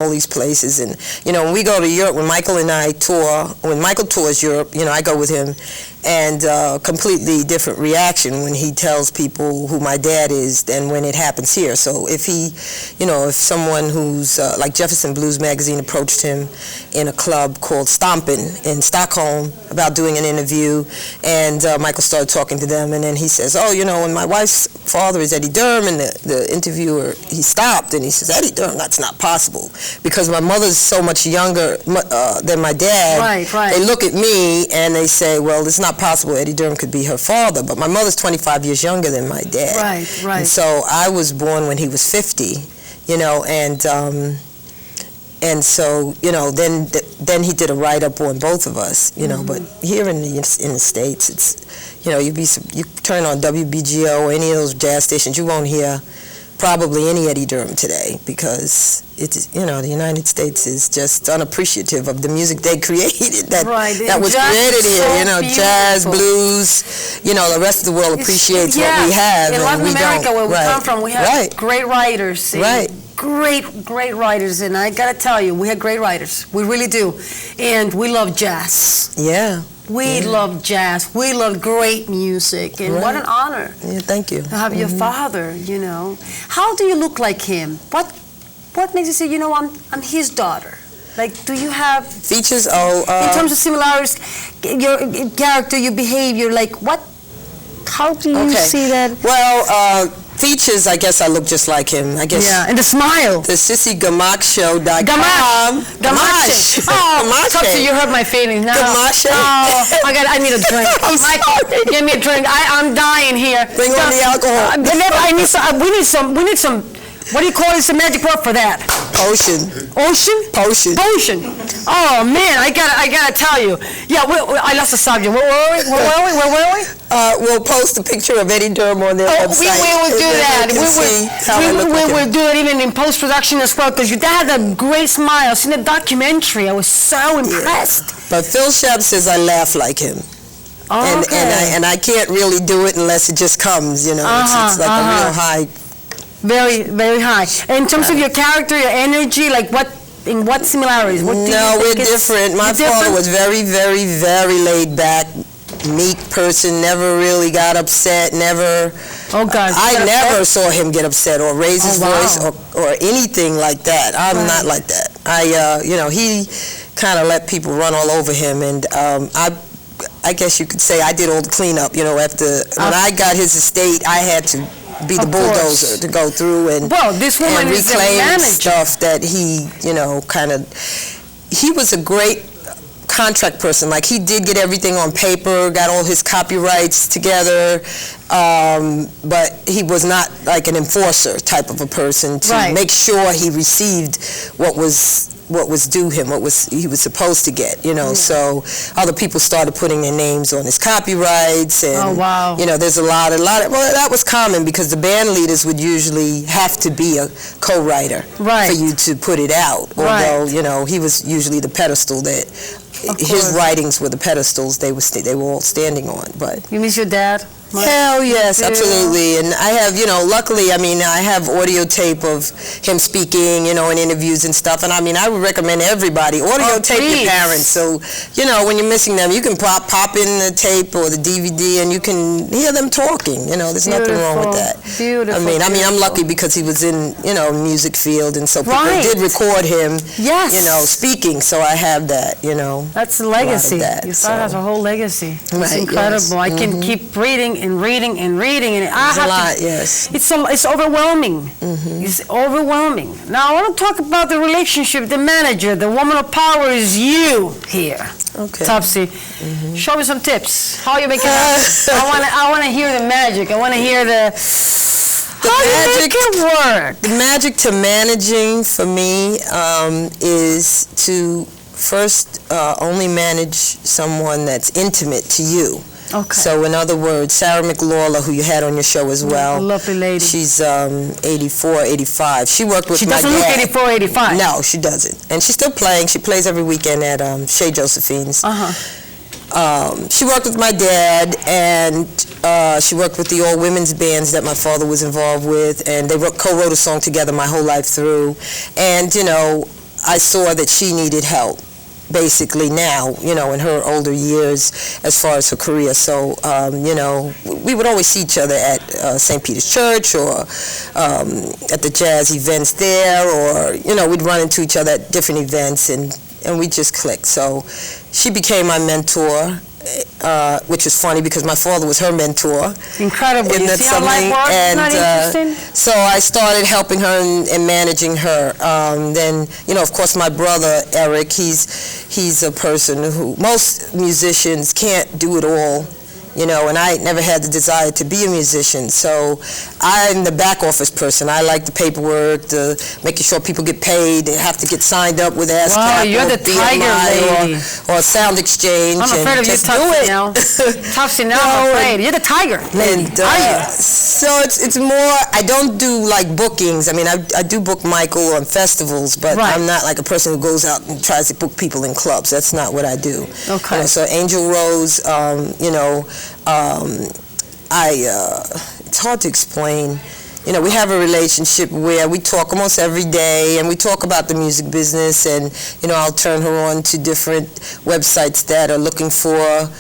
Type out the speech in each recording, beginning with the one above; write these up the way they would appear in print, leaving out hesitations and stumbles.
all these places. And, you know, when we go to Europe, when Michael and I tour, when Michael tours Europe, you know, I go with him, and completely different reaction when he tells people who my dad is than when it happens here. So if he, you know, if someone who's, like Jefferson Blues magazine approached him in a club called Stompen in Stockholm about doing an interview, and Michael started talking to them, and then he says, oh, you know, and my wife's father is Eddie Durham, and the interviewer, he stopped, and he says, Eddie Durham, that's not possible, because my mother's so much younger than my dad. Right, right. They look at me and they say, well, it's not possible Eddie Durham could be her father, but my mother's 25 years younger than my dad. Right, right. And so I was born when he was 50, you know, and so, you know, then he did a write-up on both of us, you know, but here in the States, it's, you know, you turn on WBGO or any of those jazz stations, you won't hear probably any Eddie Durham today, because it's, you know, the United States is just unappreciative of the music they created that was created here. So, you know, beautiful. Jazz, blues, you know, the rest of the world appreciates what we have. In Latin America, where we come from, we have great writers. Right. Great writers, and I gotta tell you, we have great writers. We really do, and we love jazz. Yeah. We love jazz. We love great music, and what an honor. Yeah, thank you. To have your father, you know. How do you look like him? What makes you say, you know, I'm his daughter? Like, do you have features? In terms of similarities, your character, your behavior, like what? How do you see that? Well, features, I guess I look just like him. I guess. Yeah, and the smile. The Sissy Gamache Show.com. Gamache. Oh, Topsy, you hurt my feelings now. Gamache. Oh, I need a drink. Michael, give me a drink. I'm dying here. Bring on the alcohol. I need some. We need some. What do you call it? It's a magic word for that. Potion. Ocean? Potion. Potion. Oh man, I gotta tell you. Yeah, I lost the subject. Where were we? We'll post a picture of Eddie Durham on their website. We will do that. We will do it even in post-production as well, because your dad had a great smile. I've seen the documentary. I was so impressed. But Phil Shep says I laugh like him. Oh, and I can't really do it unless it just comes, you know. It's like a real high. Very, very high. In terms of your character, your energy, like what similarities? What do you think we're different. My father was very, very, very laid back, meek person, never really got upset, never. Oh, God. I never saw him get upset or raise his voice or anything like that. I'm not like that. You know, he kind of let people run all over him, and I guess you could say I did all the cleanup, you know, after, when I got his estate, I had to be the bulldozer to go through and this woman reclaim stuff that he, you know, he was a great contract person. Like, he did get everything on paper, got all his copyrights together, but he was not like an enforcer type of a person to make sure he received what was due him, he was supposed to get, you know. So other people started putting their names on his copyrights, and you know, there's a lot of, well, that was common because the band leaders would usually have to be a co-writer for you to put it out, although, you know, he was usually the pedestal that his writings were the pedestals they were all standing on. But you miss your dad? Hell yes, absolutely. And I have, you know, luckily, I mean, I have audio tape of him speaking, you know, in interviews and stuff. And I mean, I would recommend everybody audio tape your parents. So, you know, when you're missing them, you can pop in the tape or the DVD and you can hear them talking. You know, there's nothing wrong with that. Beautiful. I mean, I'm lucky because he was in, you know, music field, and so people did record him, you know, speaking. So I have that, you know. That's a legacy. Your father has a whole legacy. It's incredible. I can keep reading and reading and reading, and it's a lot. It's overwhelming. It's overwhelming. Now I want to talk about the relationship, the manager, the woman of power is you here. Okay. Topsy, show me some tips. How you make it happen? I want to hear the magic. I want to hear the how you make it work. The magic to managing for me is to first only manage someone that's intimate to you. Okay. So in other words, Sarah McLawler, who you had on your show as well. A lovely lady. She's 84, 85. She worked with my dad. She doesn't look 84, 85. No, she doesn't. And she's still playing. She plays every weekend at Shea Josephine's. She worked with my dad, and she worked with the all-women's bands that my father was involved with, and they co-wrote a song together my whole life through. And, you know, I saw that she needed help, basically now, you know, in her older years as far as her career. So, you know, we would always see each other at St. Peter's Church or at the jazz events there, or, you know, we'd run into each other at different events, and we just clicked. So she became my mentor, which was funny because my father was her mentor. Incredible. You see how life works? And Isn't that interesting? so I started helping her and managing her. Then, you know, of course, my brother Eric, he's a person who most musicians can't do it all. You know, and I never had the desire to be a musician, so I'm the back office person. I like the paperwork, the making sure people get paid, they have to get signed up with ASCAP. Wow, you're the tiger lady. Or Sound Exchange. I'm afraid of you, Topsy now. Topsy now, I'm afraid. You're the tiger lady. So it's more, I don't do like bookings. I mean, I do book Michael on festivals, but I'm not like a person who goes out and tries to book people in clubs. That's not what I do. Okay. You know, so Angel Rose, you know, it's hard to explain. You know, we have a relationship where we talk almost every day, and we talk about the music business, and, you know, I'll turn her on to different websites that are looking for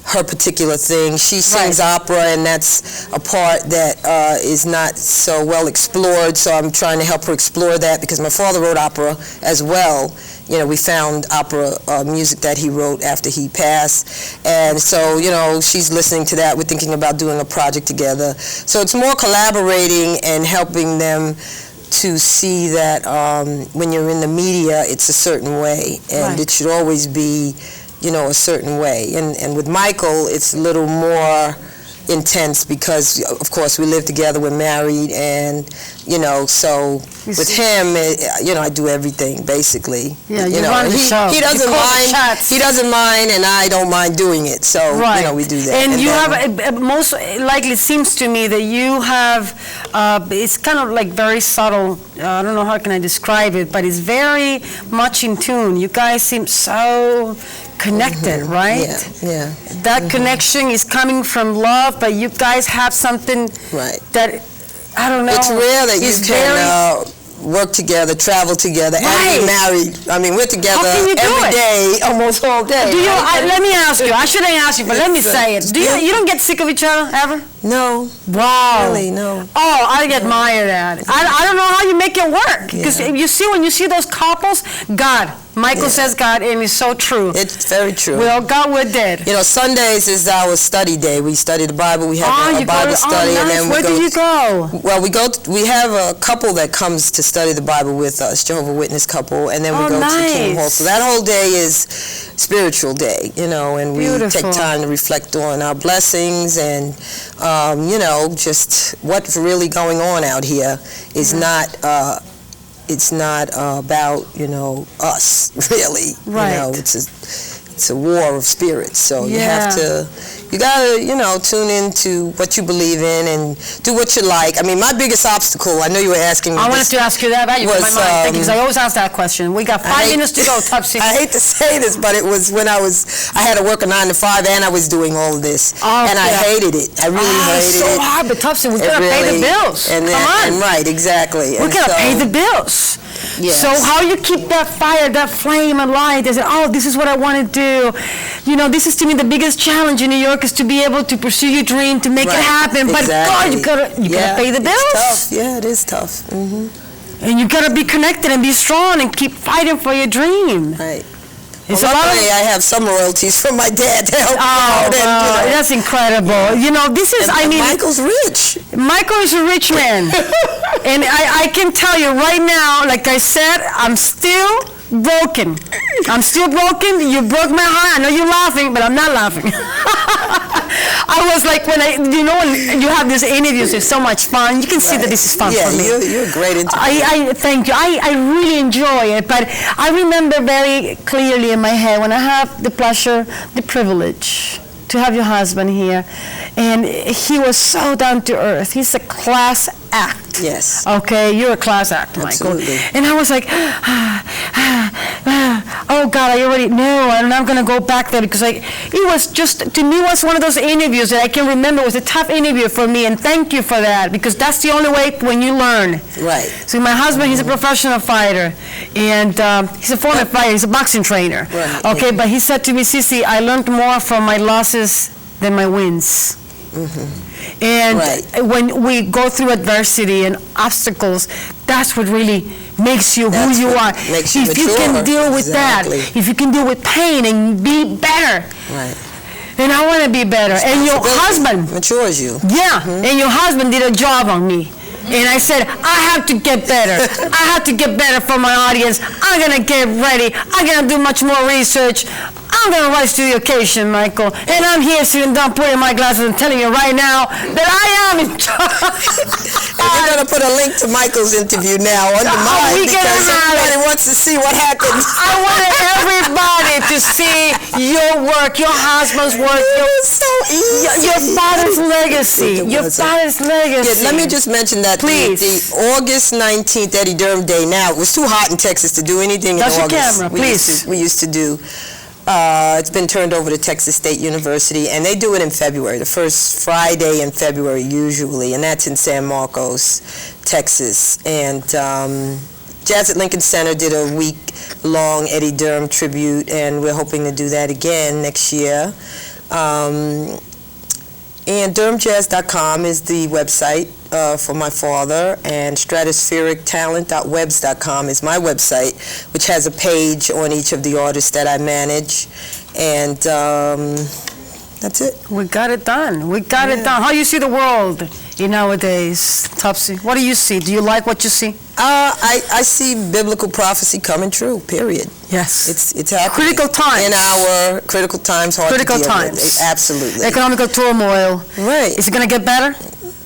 her particular thing. She sings opera, and that's a part that is not so well explored, so I'm trying to help her explore that, because my father wrote opera as well. You know, we found opera music that he wrote after he passed, and so, you know, she's listening to that. We're thinking about doing a project together. So it's more collaborating and helping them to see that when you're in the media, it's a certain way, and it should always be, you know, a certain way. And with Michael, it's a little more intense because, of course, we live together, we're married, and, you know, so with him, you know, I do everything, basically. Yeah, you know, run the show. He doesn't mind. He doesn't mind, and I don't mind doing it. So, you know, we do that. And you have, most likely, it seems to me that you have, it's kind of like very subtle, I don't know how can I describe it, but it's very much in tune. You guys seem so connected, right? Yeah. That connection is coming from love, but you guys have something that, I don't know. It's rare that you can work together, travel together, and be married. I mean, we're together every day, almost all day. Do you? Let me ask you. I shouldn't ask you, but let me say it. Do you don't get sick of each other ever? No. Wow. Really, no. Oh, I admire that. I don't know how you make it work, because when you see those couples, God. Michael says God, and it's so true. It's very true. Well, God, we're dead. You know, Sundays is our study day. We study the Bible. We have a Bible study, and then where do you go? Well, we have a couple that comes to study the Bible with us, Jehovah's Witness couple, and then we go to the Kingdom Hall. So that whole day is spiritual day, you know, and we take time to reflect on our blessings and, you know, just what's really going on out here is not. It's not about, you know, us, really. Right. You know, it's a war of spirits. So you gotta, you know, tune into what you believe in and do what you like. I mean, my biggest obstacle, I know you were asking me I wanted to ask you that about you, my mind. Thank you, because I always ask that question. We got 5 minutes to go, Topsy. I hate to say this, but it was when I had to work a 9 to 5 and I was doing all of this. And I hated it. I really hated it. It's so hard, but Topsy, we gotta pay the bills. Come on. Right, exactly. We gotta pay the bills. Yes. So how you keep that fire, that flame alight? They say, oh, this is what I want to do. You know, this is to me the biggest challenge in New York is to be able to pursue your dream, to make it happen. But God, you gotta pay the bills. It's tough. Yeah, it is tough. And you gotta be connected and be strong and keep fighting for your dream. Right. Luckily, I have some royalties from my dad to help me out. And, you know, that's incredible. You know, this is, I mean... Michael's rich. Michael is a rich man. And I can tell you right now, like I said, I'm still broken. I'm still broken. You broke my heart. I know you're laughing, but I'm not laughing. I was like, when you have these interviews, it's so much fun. You can see that this is fun for me. Yeah, you're a great interviewer. Thank you. I really enjoy it, but I remember very clearly in my head when I have the pleasure, the privilege to have your husband here, and he was so down to earth. He's a class act. Yes. Okay, you're a class act, Michael. Absolutely. And I was like, oh God, I'm not going to go back there because it was just, to me, it was one of those interviews that I can remember. It was a tough interview for me, and thank you for that, because that's the only way when you learn. Right. So my husband, he's a professional fighter, and he's a former fighter, he's a boxing trainer. Right. Okay, but he said to me, Sissy, I learned more from my losses than my wins. And when we go through adversity and obstacles, that's what really makes you who you are. Makes you if mature. you can deal with that, if you can deal with pain and be better, then I want to be better. And your husband matures you. Yeah, and your husband did a job on me. And I said, I have to get better. I have to get better for my audience. I'm going to get ready. I'm going to do much more research. I'm going to rise to the occasion, Michael. And I'm here sitting down, putting my glasses and telling you right now that I am in charge. We're going to put a link to Michael's interview now under mine because everybody wants to see what happens. I want everybody to see your work, your husband's work, your father's legacy. Your father's legacy. Yeah, let me just mention that the August 19th Eddie Durham Day. Now, it was too hot in Texas to do anything in August. That's your camera, please. We used to do. It's been turned over to Texas State University, and they do it in February, the first Friday in February usually, and that's in San Marcos, Texas. And Jazz at Lincoln Center did a week-long Eddie Durham tribute, and we're hoping to do that again next year. And DurhamJazz.com is the website for my father, and stratospherictalent.webs.com is my website, which has a page on each of the artists that I manage, and that's it. We got it done. We got it done. How do you see the world nowadays, Topsy? What do you see? Do you like what you see? I see biblical prophecy coming true, period. Yes. It's happening. Critical times. In our critical times, hard critical to deal times. with. Absolutely. Economical turmoil. Right. Is it going to get better?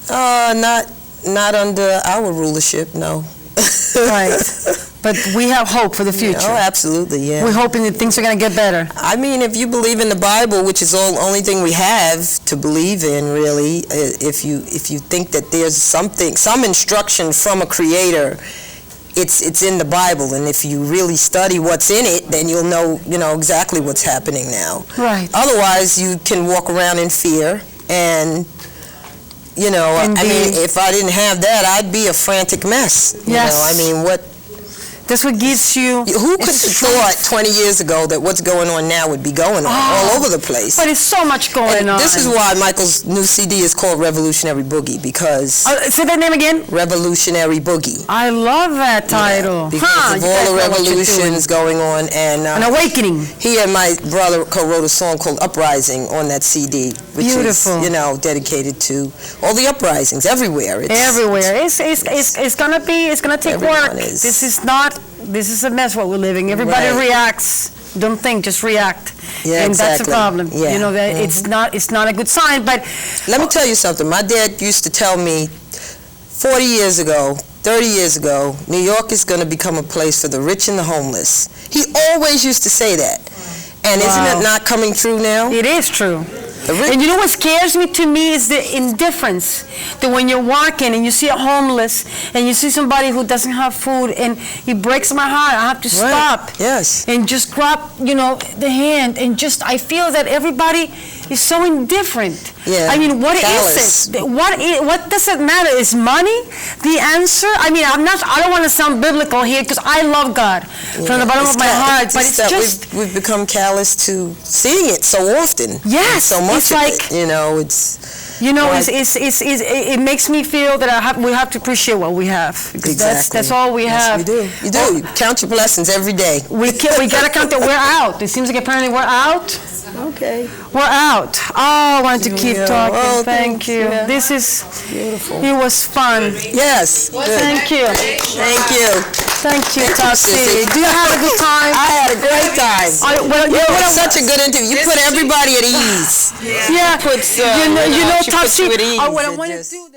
Not under our rulership, no. Right. But we have hope for the future. Oh, absolutely, yeah. We're hoping that things are going to get better. I mean, if you believe in the Bible, which is the only thing we have to believe in, really, if you think that there's some instruction from a creator, it's in the Bible, and if you really study what's in it, then you'll know exactly what's happening now. Right. Otherwise, you can walk around in fear, and I mean, if I didn't have that, I'd be a frantic mess. Yes. I mean, that's what gives you... Who could have thought 20 years ago that what's going on now would be going on all over the place? But it's so much going on. This is why Michael's new CD is called Revolutionary Boogie, because... say that name again? Revolutionary Boogie. I love that title. Yeah, because of all the revolutions going on. And an awakening. He and my brother co-wrote a song called Uprising on that CD, which is, dedicated to all the uprisings everywhere. Everywhere. It's gonna take work. This is a mess what we're living. Everybody reacts. Don't think, just react. Yeah, and exactly. That's a problem. Yeah. It's not a good sign, but... Let me tell you something. My dad used to tell me 40 years ago, 30 years ago, New York is going to become a place for the rich and the homeless. He always used to say that. And isn't it not coming true now? It is true. And you know what scares me is the indifference. That when you're walking and you see a homeless and you see somebody who doesn't have food, and it breaks my heart. I have to stop. Yes. And just grab, the hand, and I feel that everybody is so indifferent. Yeah. I mean, what is it? What does it matter? Is money the answer? I mean, I don't want to sound biblical here because I love God from the bottom of my heart, but it's just we've become callous to seeing it so often. Yes. So much it's like it makes me feel that we have to appreciate what we have, because that's all we have. We do. You do. You count your blessings every day. We gotta count that we're out. It seems like apparently we're out. Okay. We're out. Oh, I wanted to keep talking. Oh, thank you. Yeah. This is beautiful. It was fun. Yes. Good. Thank you. Thank you. Thank you, Tospy. Do you have a good time? I had a great time. It was such a good interview. You put everybody at ease. Yeah. Tospy. What I want to do.